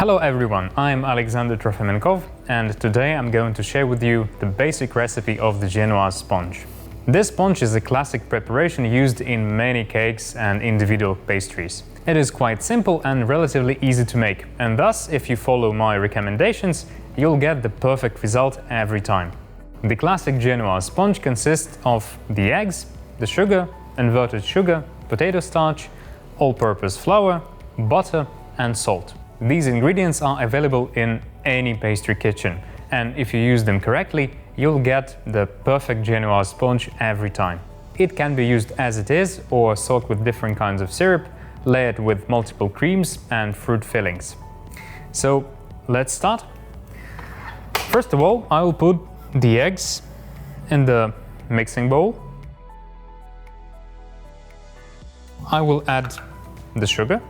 Hello everyone, I'm Aleksandr Trofimenkov and today I'm going to share with you the basic recipe of the Genoise sponge. This sponge is a classic preparation used in many cakes and individual pastries. It is quite simple and relatively easy to make, and thus, if you follow my recommendations, you'll get the perfect result every time. The classic Genoise sponge consists of the eggs, the sugar, inverted sugar, potato starch, all-purpose flour, butter and salt. These ingredients are available in any pastry kitchen, and if you use them correctly, you'll get the perfect Genoise sponge every time. It can be used as it is or soaked with different kinds of syrup, layered with multiple creams and fruit fillings. So let's start. First of all, I will put the eggs in the mixing bowl. I will add the sugar.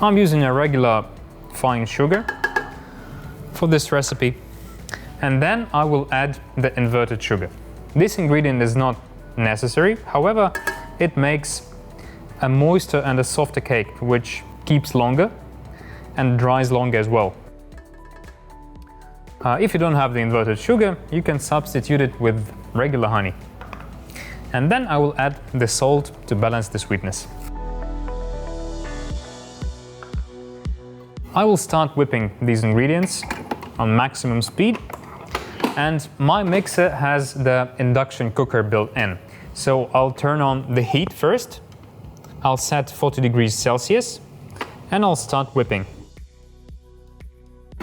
I'm using a regular fine sugar for this recipe. And then I will add the inverted sugar. This ingredient is not necessary, however, it makes a moister and a softer cake, which keeps longer and dries longer as well. If you don't have the inverted sugar, you can substitute it with regular honey. And then I will add the salt to balance the sweetness. I will start whipping these ingredients on maximum speed, and my mixer has the induction cooker built in. So I'll turn on the heat first, I'll set 40 degrees Celsius, and I'll start whipping.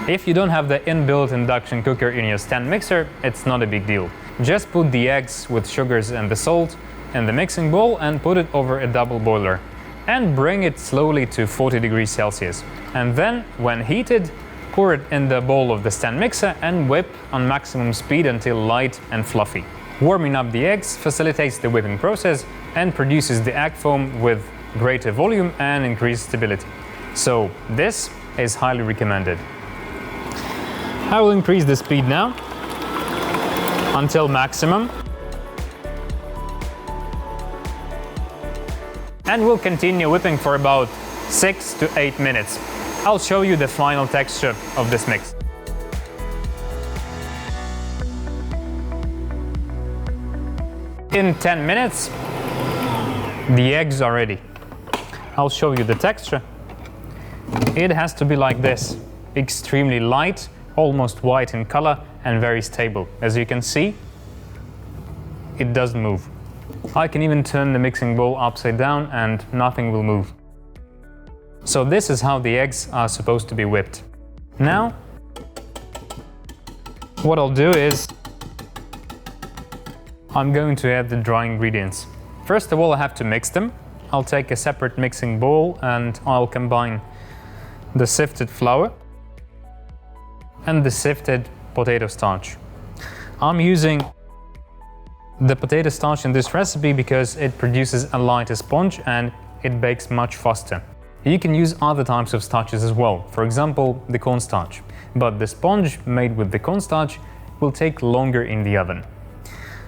If you don't have the inbuilt induction cooker in your stand mixer, it's not a big deal. Just put the eggs with sugars and the salt in the mixing bowl and put it over a double boiler. And bring it slowly to 40 degrees Celsius. And then, when heated, pour it in the bowl of the stand mixer and whip on maximum speed until light and fluffy. Warming up the eggs facilitates the whipping process and produces the egg foam with greater volume and increased stability. So this is highly recommended. I will increase the speed now until maximum. And we'll continue whipping for about 6 to 8 minutes. I'll show you the final texture of this mix. In 10 minutes, the eggs are ready. I'll show you the texture. It has to be like this, extremely light, almost white in color and very stable. As you can see, it doesn't move. I can even turn the mixing bowl upside down and nothing will move. So this is how the eggs are supposed to be whipped. Now, what I'll do is I'm going to add the dry ingredients. First of all, I have to mix them. I'll take a separate mixing bowl and I'll combine the sifted flour and the sifted potato starch. I'm using the potato starch in this recipe because it produces a lighter sponge and it bakes much faster. You can use other types of starches as well, for example the cornstarch, but the sponge made with the cornstarch will take longer in the oven.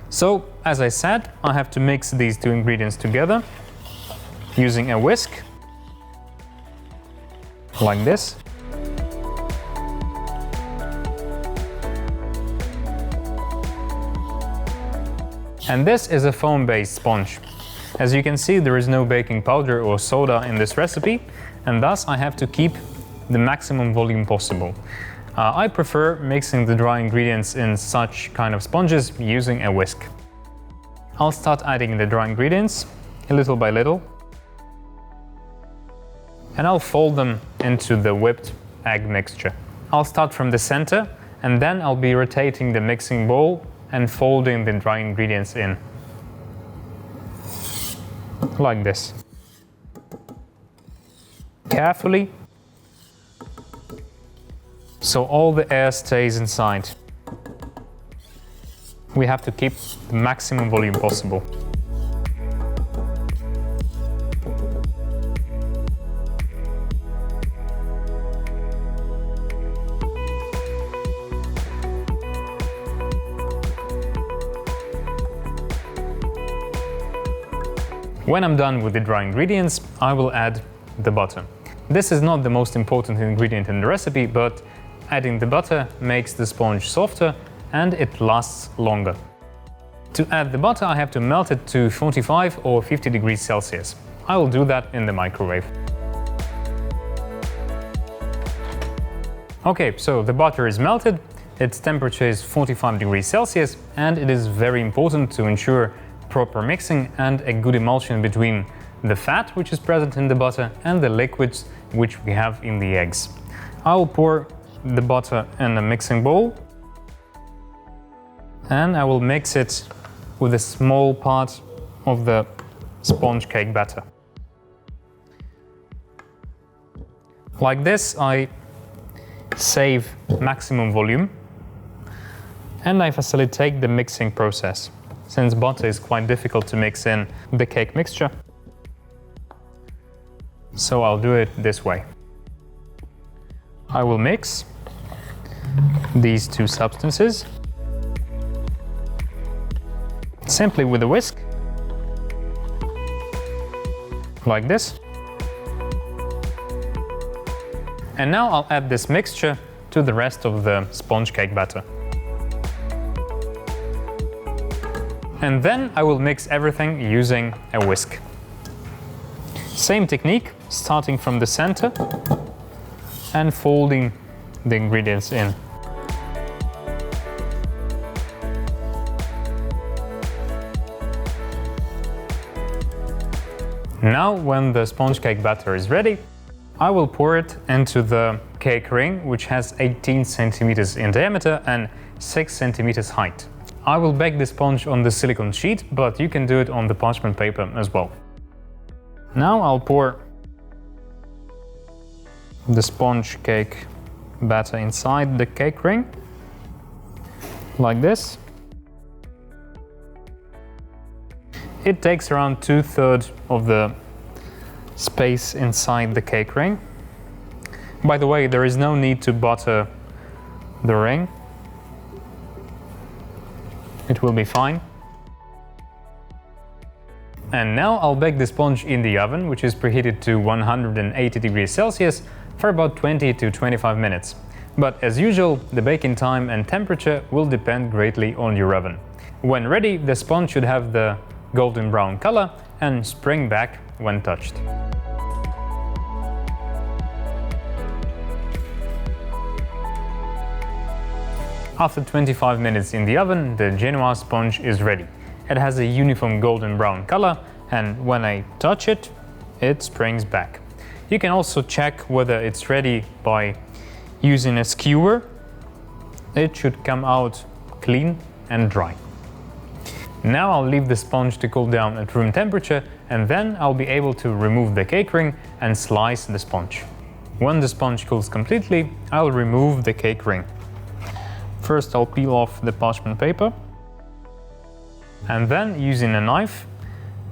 So, as I said, I have to mix these two ingredients together using a whisk, like this. And this is a foam-based sponge. As you can see, there is no baking powder or soda in this recipe, and thus I have to keep the maximum volume possible. I prefer mixing the dry ingredients in such kind of sponges using a whisk. I'll start adding the dry ingredients little by little, and I'll fold them into the whipped egg mixture. I'll start from the center, and then I'll be rotating the mixing bowl and folding the dry ingredients in, like this. Carefully, so all the air stays inside. We have to keep the maximum volume possible. When I'm done with the dry ingredients, I will add the butter. This is not the most important ingredient in the recipe, but adding the butter makes the sponge softer and it lasts longer. To add the butter, I have to melt it to 45 or 50 degrees Celsius. I will do that in the microwave. Okay, so the butter is melted, its temperature is 45 degrees Celsius, and it is very important to ensure proper mixing and a good emulsion between the fat which is present in the butter and the liquids which we have in the eggs. I will pour the butter in a mixing bowl and I will mix it with a small part of the sponge cake batter. Like this, I save maximum volume and I facilitate the mixing process, since butter is quite difficult to mix in the cake mixture. So I'll do it this way. I will mix these two substances simply with a whisk, like this. And now I'll add this mixture to the rest of the sponge cake batter. And then I will mix everything using a whisk. Same technique, starting from the center and folding the ingredients in. Now, when the sponge cake batter is ready, I will pour it into the cake ring, which has 18 centimeters in diameter and 6 centimeters height. I will bake the sponge on the silicone sheet, but you can do it on the parchment paper as well. Now I'll pour the sponge cake batter inside the cake ring, like this. It takes around 2/3 of the space inside the cake ring. By the way, there is no need to butter the ring. It will be fine. And now I'll bake the sponge in the oven, which is preheated to 180 degrees Celsius for about 20 to 25 minutes. But as usual, the baking time and temperature will depend greatly on your oven. When ready, the sponge should have the golden brown color and spring back when touched. After 25 minutes in the oven, the Genoise sponge is ready. It has a uniform golden brown color, and when I touch it, it springs back. You can also check whether it's ready by using a skewer. It should come out clean and dry. Now I'll leave the sponge to cool down at room temperature, and then I'll be able to remove the cake ring and slice the sponge. When the sponge cools completely, I'll remove the cake ring. First I'll peel off the parchment paper, and then using a knife,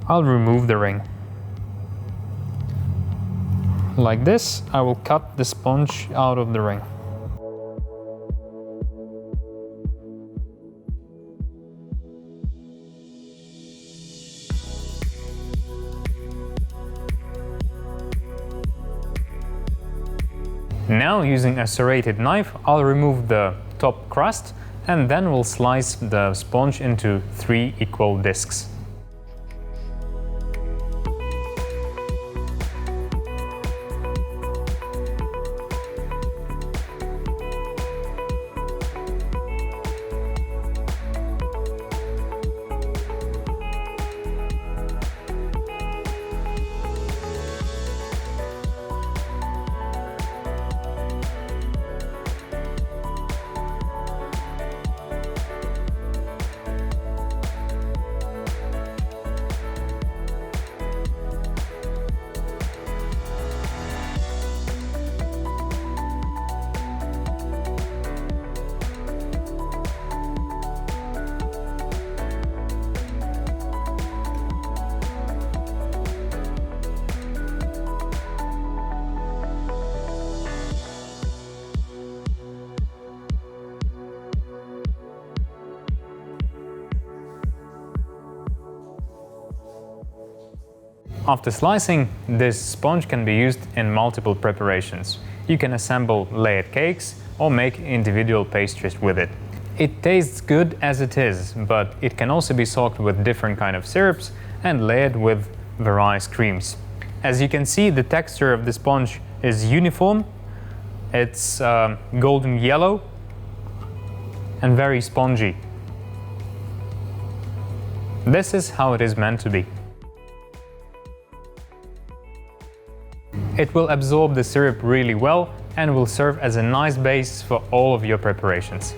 I'll remove the ring. Like this, I will cut the sponge out of the ring. Now, using a serrated knife, I'll remove the top crust and then we'll slice the sponge into 3 equal discs. After slicing, this sponge can be used in multiple preparations. You can assemble layered cakes or make individual pastries with it. It tastes good as it is, but it can also be soaked with different kind of syrups and layered with various creams. As you can see, the texture of the sponge is uniform. It's golden yellow and very spongy. This is how it is meant to be. It will absorb the syrup really well and will serve as a nice base for all of your preparations.